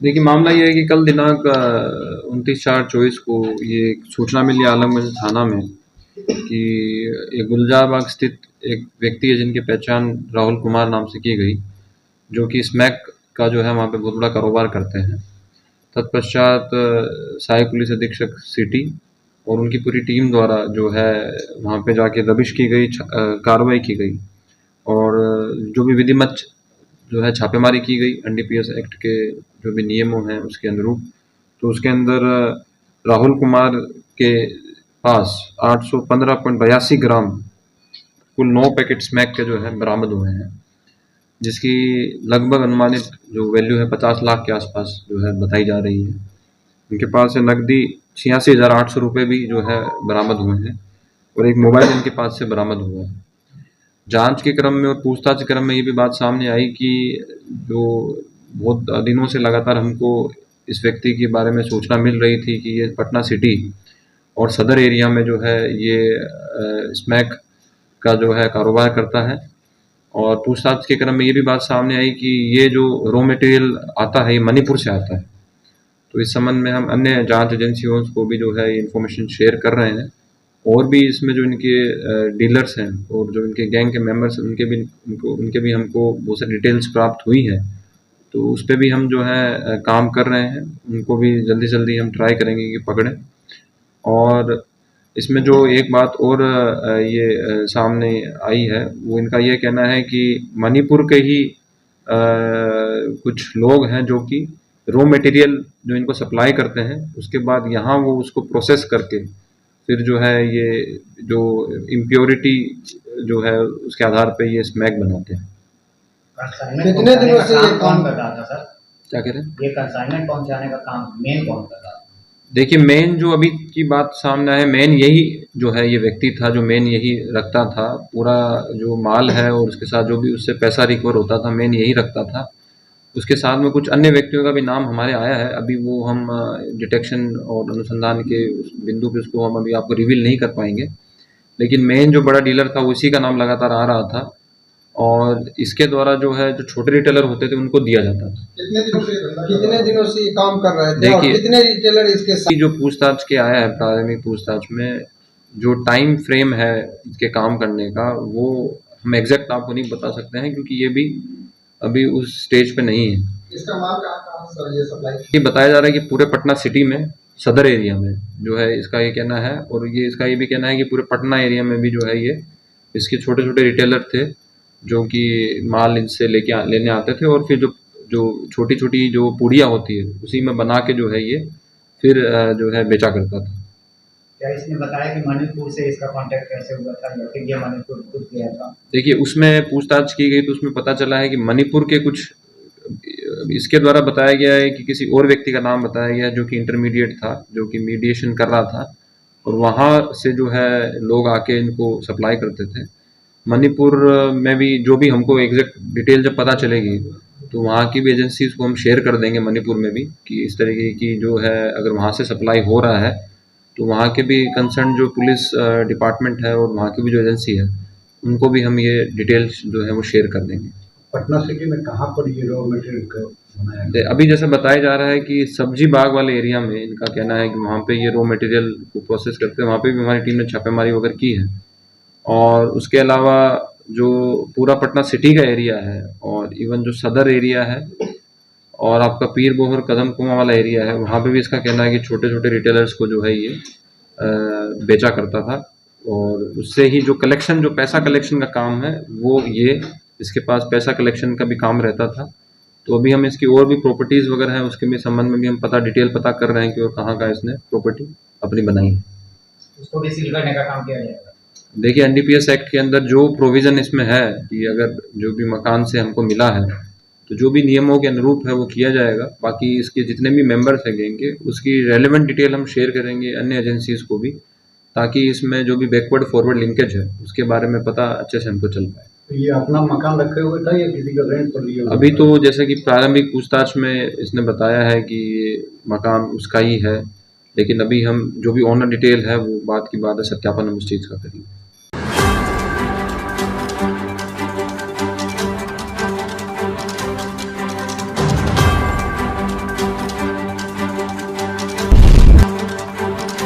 देखिए, मामला ये है कि कल दिनांक 29/4/24 को ये एक सूचना मिली आलमगंज थाना में कि एक गुलजारबाग स्थित एक व्यक्ति है जिनकी पहचान राहुल कुमार नाम से की गई, जो कि स्मैक का जो है वहाँ पे बहुत बड़ा कारोबार करते हैं। तत्पश्चात सहायक पुलिस अधीक्षक सिटी और उनकी पूरी टीम द्वारा जो है वहाँ पे जाके दबिश की गई, कार्रवाई की गई और जो भी विधिमत जो है छापेमारी की गई एनडीपीएस एक्ट के जो भी नियमों हैं उसके अनुरूप। तो उसके अंदर राहुल कुमार के पास 815.82 ग्राम कुल 9 पैकेट स्मैक के जो है बरामद हुए हैं, जिसकी लगभग अनुमानित जो वैल्यू है 50 लाख के आसपास जो है बताई जा रही है। उनके पास से नकदी 86,800 रुपये भी जो है बरामद हुए हैं और एक मोबाइल इनके पास से बरामद हुआ है। जांच के क्रम में और पूछताछ के क्रम में ये भी बात सामने आई कि जो बहुत दिनों से लगातार हमको इस व्यक्ति के बारे में सूचना मिल रही थी कि ये पटना सिटी और सदर एरिया में जो है ये स्मैक का जो है कारोबार करता है। और पूछताछ के क्रम में ये भी बात सामने आई कि ये जो रॉ मटेरियल आता है ये मणिपुर से आता है। तो इस संबंध में हम अन्य जांच एजेंसियों को भी जो है ये इन्फॉर्मेशन शेयर कर रहे हैं और भी इसमें जो इनके डीलर्स हैं और जो इनके गैंग के मेंबर्स हैं उनके भी हमको बहुत सारी डिटेल्स प्राप्त हुई हैं। तो उस पे भी हम जो है काम कर रहे हैं, उनको भी जल्दी से जल्दी हम ट्राई करेंगे कि पकड़ें। और इसमें जो एक बात और सामने आई है वो इनका ये कहना है कि मणिपुर के ही कुछ लोग हैं जो कि रॉ मटेरियल जो इनको सप्लाई करते हैं उसके बाद यहाँ वो उसको प्रोसेस करके फिर जो है ये जो इम्प्योरिटी जो है उसके आधार पे ये स्मैक बनाते हैं। कितने दिनों से ये काम कर रहा था सर? क्या कह रहे हैं? ये कंसाइनमेंट पहुंचाने का काम मेन कौन कर रहा था? देखिए, मेन जो अभी की बात सामने है, मेन यही जो है ये व्यक्ति था जो मेन यही रखता था। पूरा जो माल है और उसके साथ जो भी उससे पैसा रिकवर होता था मेन यही रखता था। उसके साथ में कुछ अन्य व्यक्तियों का भी नाम हमारे आया है, अभी वो हम डिटेक्शन और अनुसंधान के उस बिंदु पे उसको हम अभी आपको रिवील नहीं कर पाएंगे, लेकिन मेन जो बड़ा डीलर था उसी का नाम लगातार आ रहा था और इसके द्वारा जो है जो छोटे रिटेलर होते थे उनको दिया जाता था। कितने दिनों से ये काम कर रहे थे? देखिए, कितने रिटेलर इसके साथ? जो पूछताछ के आया है, प्रारंभिक पूछताछ में जो टाइम फ्रेम है इसके काम करने का वो हम एग्जैक्ट आपको नहीं बता सकते हैं क्योंकि ये भी अभी उस स्टेज पे नहीं है। इसका माल कहाँ सर ये सप्लाई? ये बताया जा रहा है कि पूरे पटना सिटी में सदर एरिया में जो है इसका ये कहना है और ये इसका ये भी कहना है कि पूरे पटना एरिया में भी जो है ये इसके छोटे छोटे रिटेलर थे जो कि माल इनसे लेने आते थे और फिर जो छोटी छोटी जो पूड़ियाँ होती है उसी में बना के जो है ये फिर जो है बेचा करता था। क्या इसने बताया कि मणिपुर से इसका कांटेक्ट कैसे हुआ था या फिर ये मणिपुर खुद गया था? देखिए, उसमें पूछताछ की गई तो उसमें पता चला है कि मणिपुर के कुछ इसके द्वारा बताया गया है कि किसी और व्यक्ति का नाम बताया गया है जो कि इंटरमीडिएट था, जो कि मीडिएशन कर रहा था और वहाँ से जो है लोग आके इनको सप्लाई करते थे। मणिपुर में भी जो भी हमको एग्जैक्ट डिटेल जब पता चलेगी तो वहाँ की भी एजेंसीज को हम शेयर कर देंगे मणिपुर में भी कि इस तरीके की जो है अगर वहाँ से सप्लाई हो रहा है तो वहाँ के भी कंसर्न जो पुलिस डिपार्टमेंट है और वहाँ की भी जो एजेंसी है उनको भी हम ये डिटेल्स जो है वो शेयर कर देंगे। पटना सिटी में कहाँ पर ये रॉ मटेरियल बनाया? अभी जैसे बताया जा रहा है कि सब्जी बाग वाले एरिया में इनका कहना है कि वहाँ पे ये रॉ मटेरियल को प्रोसेस करते हैं, वहाँ पे भी हमारी टीम ने छापेमारी वगैरह की है। और उसके अलावा जो पूरा पटना सिटी का एरिया है और इवन जो सदर एरिया है और आपका पीर बोहर कदम कुआं वाला एरिया है वहाँ पे भी इसका कहना है कि छोटे छोटे रिटेलर्स को जो है ये बेचा करता था और उससे ही जो कलेक्शन जो पैसा कलेक्शन का काम है वो ये इसके पास पैसा कलेक्शन का भी काम रहता था। तो अभी हम इसकी और भी प्रॉपर्टीज़ वगैरह हैं उसके भी संबंध में भी हम डिटेल पता कर रहे हैं कि और कहाँ का इसने प्रॉपर्टी अपनी बनाई है। उसको भी सील करने का काम किया जाएगा। देखिए, एनडीपीएस एक्ट के अंदर जो प्रोविज़न इसमें है कि अगर जो भी मकान से हमको मिला है तो जो भी नियमों के अनुरूप है वो किया जाएगा। बाकी इसके जितने भी मेंबर्स हैं गैंग के उसकी रेलेवेंट डिटेल हम शेयर करेंगे अन्य एजेंसीज़ को भी, ताकि इसमें जो भी बैकवर्ड फॉरवर्ड लिंकेज है उसके बारे में पता अच्छे से हमको चल पाए। तो ये अपना मकान रखे हुए था या किसी का रेंट पर लिया? अभी तो जैसे कि प्रारंभिक पूछताछ में इसने बताया है कि ये मकान उसका ही है, लेकिन अभी हम जो भी ओनर डिटेल है वो बात की बात है, सत्यापन हम उस चीज़ का करेंगे।